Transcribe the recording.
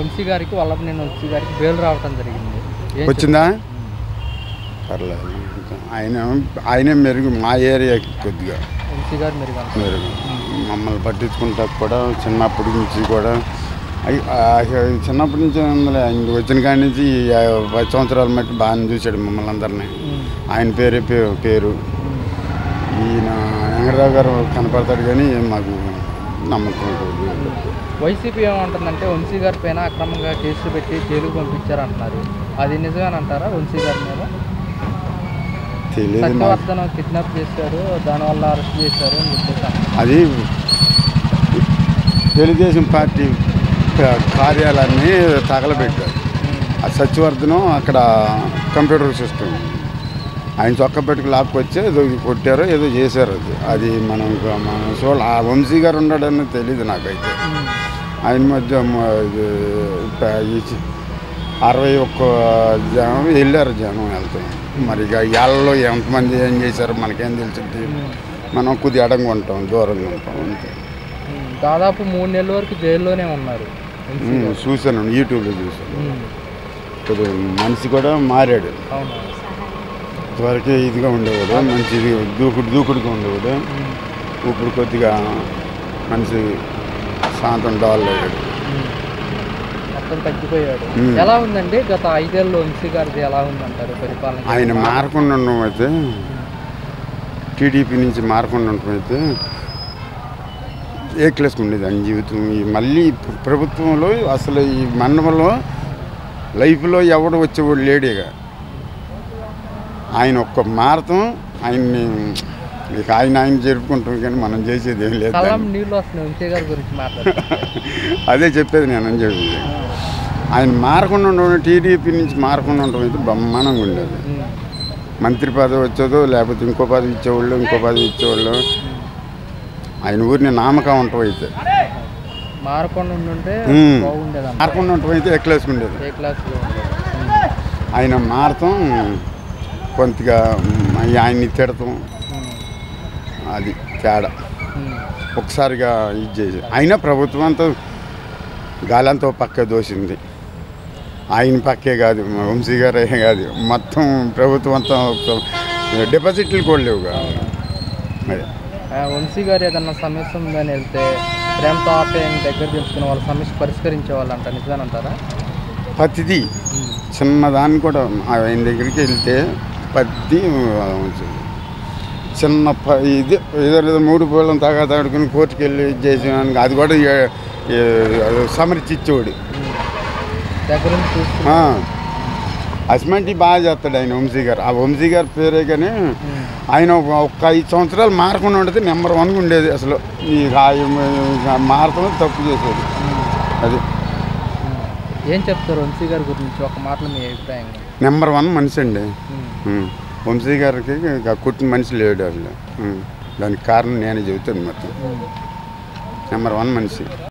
వంశీ గారికి వల్లభనేని వంశీ గారికి బెయిల్ రావటం జరిగింది. వచ్చిందా? పర్లేదు. ఆయనే మెరుగు మా ఏరియాకి కొద్దిగా వంశీ గారు మెరుగు. మమ్మల్ని పట్టించుకుంటా కూడా చిన్నప్పటి నుంచి కూడా చిన్నప్పటి నుంచి ఆయన వచ్చిన కాడి నుంచి 10 సంవత్సరాల మట్టి బాగానే చూశాడు మమ్మల్ని అందరినీ. ఆయన పేరు ఈయన వెంకటరావు గారు కనపడతాడు కానీ మాకు నమ్మకం. వైసీపీ ఏమంటుందంటే వంశీ గారి పైన అక్రమంగా కేసులు పెట్టి జైలుకు పంపించారంటున్నారు. అది నిజమేనంటారా? వంశీ గారి మీద సత్యవర్ధనం కిడ్నాప్ చేశారు, దానివల్ల అరెస్ట్ చేశారు అని చెప్పేసి. అది తెలుగుదేశం పార్టీ కార్యాలయాన్ని తగలబెట్టారు. ఆ సత్యవర్ధనం అక్కడ కంప్యూటర్ సిస్టమ్ ఆయన చొక్క పెట్టుకు లాక్కొచ్చి ఏదో కొట్టారో ఏదో చేశారు. అది మనం చూడాలి. ఆ వంశీ గారు ఉన్నాడని తెలియదు నాకైతే. ఆయన మధ్య 61 జనం వెళ్ళారు. జనం వెళ్తాం మరి ఇక ఏళ్ళలో ఎంతమంది ఏం చేశారో మనకేం తెలిసింది. మనం కొద్దిగా అడంగా ఉంటాం, దూరంగా ఉంటాం అంతే. దాదాపు 3 నెలల వరకు జైల్లోనే ఉన్నారు. చూశాను, యూట్యూబ్లో చూశాను. కొద్దిగా మనిషి కూడా మారాడు. ఇంతవరకు ఇదిగా ఉండేవాడు, మంచి దూకుడుగా ఉండేవాడు. ఇప్పుడు కొద్దిగా మనిషి శాంతం డాల్ అయ్యాడు, మొత్తం తగ్గిపోయాడు. ఎలా ఉందండి గత 5 ఏళ్ళలో వంశీ గారిది ఎలా ఉందంటారు పరిపాలన? ఆయన మారకుండా ఉండడం అయితే, టీడీపీ నుంచి మారకుండా ఉండటం అయితే ఏ క్లాస్కి ఉండేది ఆయన జీవితం. మళ్ళీ ప్రభుత్వంలో అసలు ఈ మండలంలో లైఫ్లో ఎవడు వచ్చేవాడు లేడేగా. ఆయన ఒక్క మారతం ఆయన్ని ఇక ఆయన జరుపుకుంటాం కానీ మనం చేసేది ఏం లేదు. అదే చెప్పేది నేను అని చెప్పి. ఆయన మారకుండా ఉండడం, టీడీపీ నుంచి మారకుండా ఉండడం అయితే బ్రహ్మాండంగా ఉండేది. మంత్రి పదవి వచ్చేదో లేకపోతే ఇంకో పదవి ఇచ్చేవాళ్ళు. ఆయన ఊరిని నామకం ఉండటం అయితే మారకుండా ఉండటం అయితే ఏ క్లాస్కి ఉండేది. ఆయన మారతం కొంతగా ఆయన్ని తిడతాం, అది తేడా. ఒకసారిగా ఇది చేసి అయినా ప్రభుత్వం అంతా గాలంతో పక్క దోసింది. ఆయన పక్కే కాదు, వంశీ గారే కాదు, మొత్తం ప్రభుత్వం అంతా డిపాజిట్లు కూడా లేవు కాదు. మరి వంశీ గారు ఏదన్నా సమస్య ఉందని వెళ్తే ప్రేమతో ఆప్యాయంగా దగ్గర తెలుసుకుని వాళ్ళ సమస్య పరిష్కరించే వాళ్ళు అంట, నిజమేనంటారా? ప్రతిదీ చిన్నదాన్ని కూడా ఆయన దగ్గరికి వెళ్తే ప్రతి చిన్న ఇది ఏదో 3 పూలను తాడుకుని కోర్టుకు వెళ్ళి ఇది చేసిన అది కూడా సమర్చించేవాడు. అస్మంటి బాగా చేస్తాడు ఆయన వంశీ గారు. ఆ వంశీ గారి పేరే కానీ ఆయన ఒక 5 సంవత్సరాలు మారకుండా ఉండేది నెంబర్ 1 ఉండేది. అసలు ఈ మారతం తప్పు చేసేది. అది ఏం చెప్తారు వంశీ గారి గురించి ఒక మాటలో మీ అభిప్రాయం? నెంబర్ 1 మనిషి అండి వంశీ గారికి. కుట్టిన మనిషి లేడు అసలు. దానికి కారణం నేనే చెబుతాను మొత్తం. నెంబర్ 1 మనిషి.